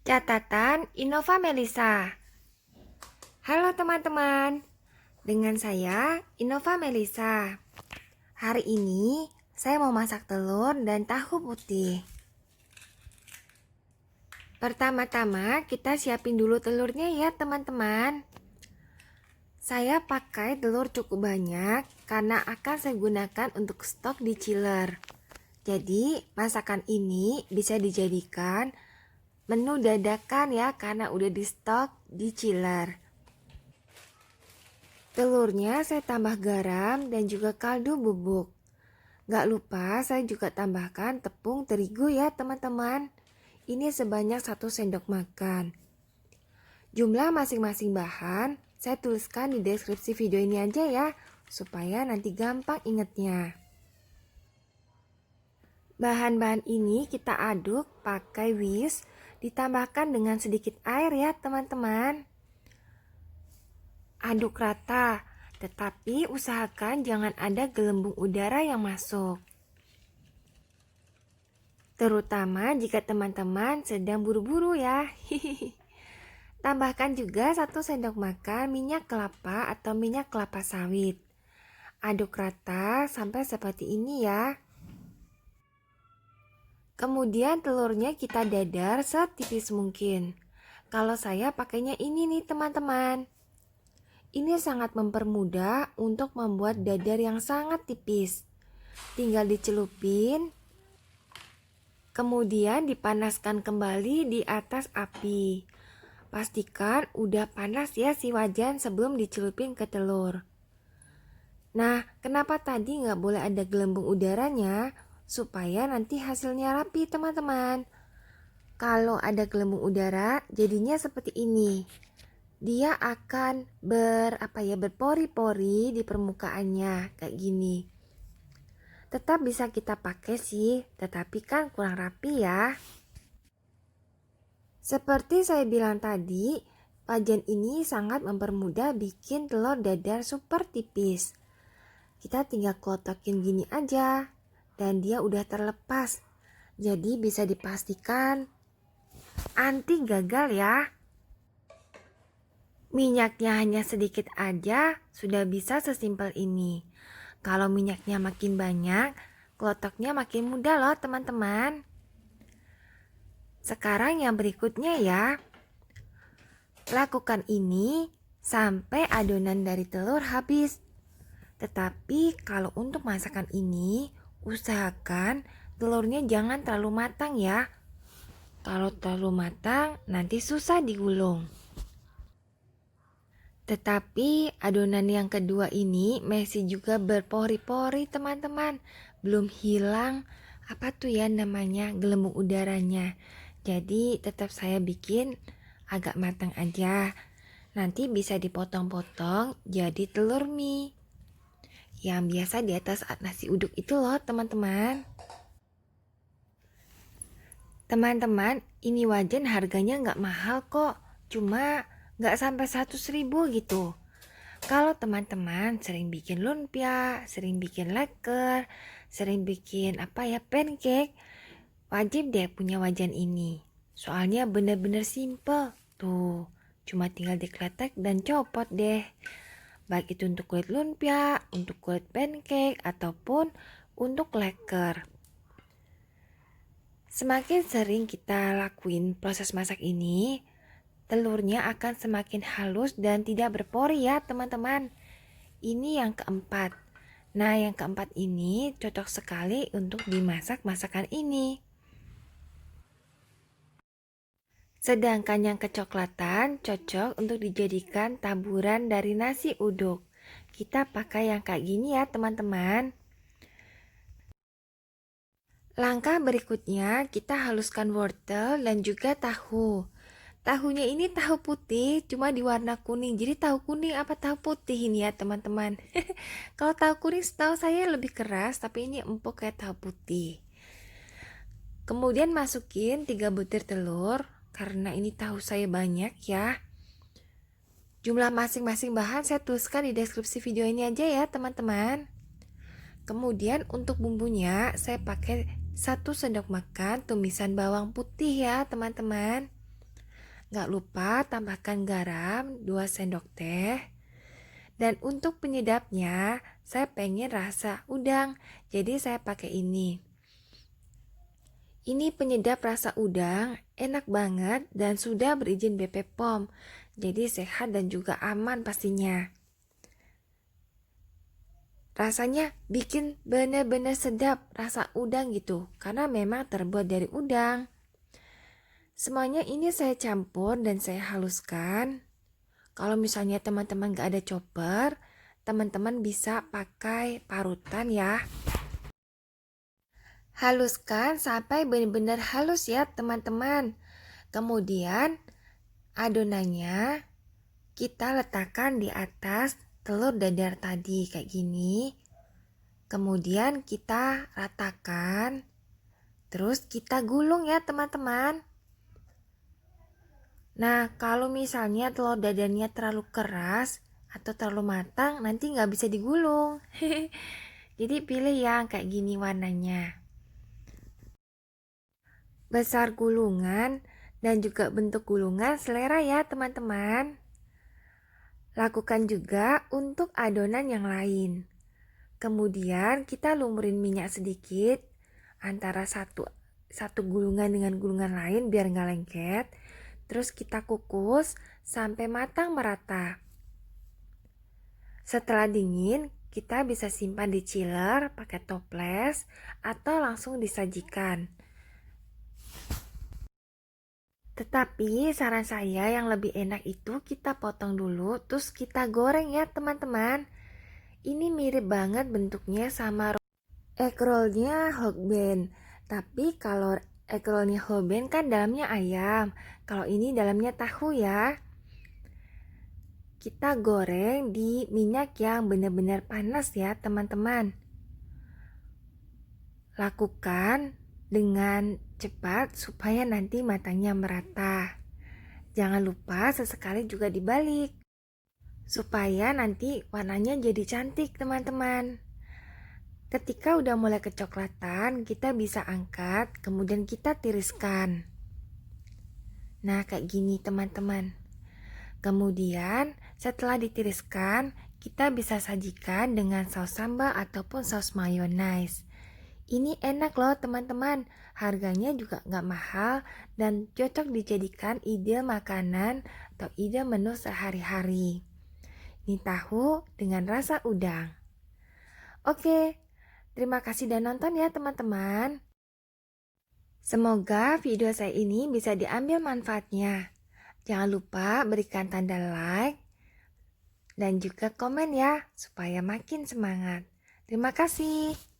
Catatan Innova Melisa. Halo teman-teman, dengan saya Innova Melisa. Hari ini saya mau masak telur dan tahu putih. Pertama-tama kita siapin dulu telurnya ya teman-teman. Saya pakai telur cukup banyak karena akan saya gunakan untuk stok di chiller. Jadi masakan ini bisa dijadikan menu dadakan ya karena udah di stok di chiller. Telurnya saya tambah garam dan juga kaldu bubuk. Gak lupa saya juga tambahkan tepung terigu ya teman-teman. Ini sebanyak 1 sendok makan. Jumlah masing-masing bahan saya tuliskan di deskripsi video ini aja ya, supaya nanti gampang ingetnya. Bahan-bahan ini kita aduk pakai whisk, ditambahkan dengan sedikit air ya teman-teman. Aduk rata, tetapi usahakan jangan ada gelembung udara yang masuk. Terutama jika teman-teman sedang buru-buru ya. Tambahkan juga 1 sendok makan minyak kelapa atau minyak kelapa sawit. Aduk rata sampai seperti ini ya. Kemudian telurnya kita dadar setipis mungkin. Kalau saya pakainya ini nih teman-teman. Ini sangat mempermudah untuk membuat dadar yang sangat tipis. Tinggal dicelupin, kemudian dipanaskan kembali di atas api. Pastikan udah panas ya si wajan sebelum dicelupin ke telur. Nah, kenapa tadi nggak boleh ada gelembung udaranya? Supaya nanti hasilnya rapi teman-teman. Kalau ada gelembung udara, jadinya seperti ini. Dia akan berpori-pori di permukaannya kayak gini. Tetap bisa kita pakai sih, tetapi kan kurang rapi ya. Seperti saya bilang tadi, wajan ini sangat mempermudah bikin telur dadar super tipis. Kita tinggal klotokin gini aja, dan dia udah terlepas. Jadi bisa dipastikan anti gagal ya. Minyaknya hanya sedikit aja, sudah bisa sesimpel ini. Kalau minyaknya makin banyak, klotoknya makin mudah loh teman-teman. Sekarang yang berikutnya ya. Lakukan ini sampai adonan dari telur habis. Tetapi kalau untuk masakan ini, usahakan telurnya jangan terlalu matang ya. Kalau terlalu matang, nanti susah digulung. Tetapi adonan yang kedua ini masih juga berpori-pori teman-teman. Belum hilang apa tuh ya namanya gelembung udaranya. Jadi tetap saya bikin agak matang aja. Nanti bisa dipotong-potong jadi telur mie. Yang biasa di atas nasi uduk itu loh teman-teman. Teman-teman, ini wajan harganya nggak mahal kok. Cuma nggak sampai 100.000 gitu. Kalau teman-teman sering bikin lumpia, sering bikin leker, sering bikin pancake, wajib deh punya wajan ini. Soalnya bener-bener simple. Tuh, cuma tinggal dikletek dan copot deh. Baik itu untuk kulit lumpia, untuk kulit pancake, ataupun untuk leker. Semakin sering kita lakuin proses masak ini, telurnya akan semakin halus dan tidak berpori ya teman-teman. Ini yang keempat. Nah, yang keempat ini cocok sekali untuk dimasak masakan ini. Sedangkan yang kecoklatan cocok untuk dijadikan taburan dari nasi uduk. Kita pakai yang kayak gini ya teman-teman. Langkah berikutnya kita haluskan wortel dan juga tahu. Tahunya ini tahu putih, cuma di warna kuning. Jadi tahu kuning apa tahu putih ini ya teman-teman. Kalau tahu kuning setahu saya lebih keras, tapi ini empuk kayak tahu putih. Kemudian masukin 3 butir telur, karena ini tahu saya banyak ya. Jumlah masing-masing bahan saya tuliskan di deskripsi video ini aja ya teman-teman. Kemudian untuk bumbunya saya pakai 1 sendok makan tumisan bawang putih ya teman-teman. Nggak lupa tambahkan garam 2 sendok teh. Dan untuk penyedapnya, saya pengen rasa udang, jadi saya pakai ini. Ini penyedap rasa udang, enak banget dan sudah berizin BP POM. Jadi sehat dan juga aman pastinya. Rasanya bikin benar-benar sedap rasa udang gitu, karena memang terbuat dari udang. Semuanya ini saya campur dan saya haluskan. Kalau misalnya teman-teman gak ada chopper, teman-teman bisa pakai parutan ya. Haluskan sampai benar-benar halus ya teman-teman. Kemudian adonannya kita letakkan di atas telur dadar tadi kayak gini. Kemudian kita ratakan. Terus kita gulung ya teman-teman. Nah, kalau misalnya telur dadarnya terlalu keras atau terlalu matang, nanti nggak bisa digulung. Jadi pilih yang kayak gini warnanya. Besar gulungan dan juga bentuk gulungan selera ya teman-teman. Lakukan juga untuk adonan yang lain. Kemudian kita lumurin minyak sedikit antara satu gulungan dengan gulungan lain biar nggak lengket. Terus kita kukus sampai matang merata. Setelah dingin, kita bisa simpan di chiller pakai toples atau langsung disajikan. Tetapi saran saya yang lebih enak itu kita potong dulu terus kita goreng ya teman-teman. Ini mirip banget bentuknya sama egg rollnya Hokben. Tapi kalau egg rollnya Hokben kan dalamnya ayam. Kalau ini dalamnya tahu ya. Kita goreng di minyak yang benar-benar panas ya teman-teman. Lakukan dengan cepat supaya nanti matangnya merata. Jangan lupa sesekali juga dibalik. Supaya nanti warnanya jadi cantik teman-teman. Ketika udah mulai kecoklatan, kita bisa angkat, kemudian kita tiriskan. Nah, kayak gini teman-teman. Kemudian setelah ditiriskan, kita bisa sajikan dengan saus sambal ataupun saus mayonnaise. Ini enak loh teman-teman, harganya juga nggak mahal dan cocok dijadikan ide makanan atau ide menu sehari-hari. Ini tahu dengan rasa udang. Oke, terima kasih dan nonton ya teman-teman. Semoga video saya ini bisa diambil manfaatnya. Jangan lupa berikan tanda like dan juga komen ya, supaya makin semangat. Terima kasih.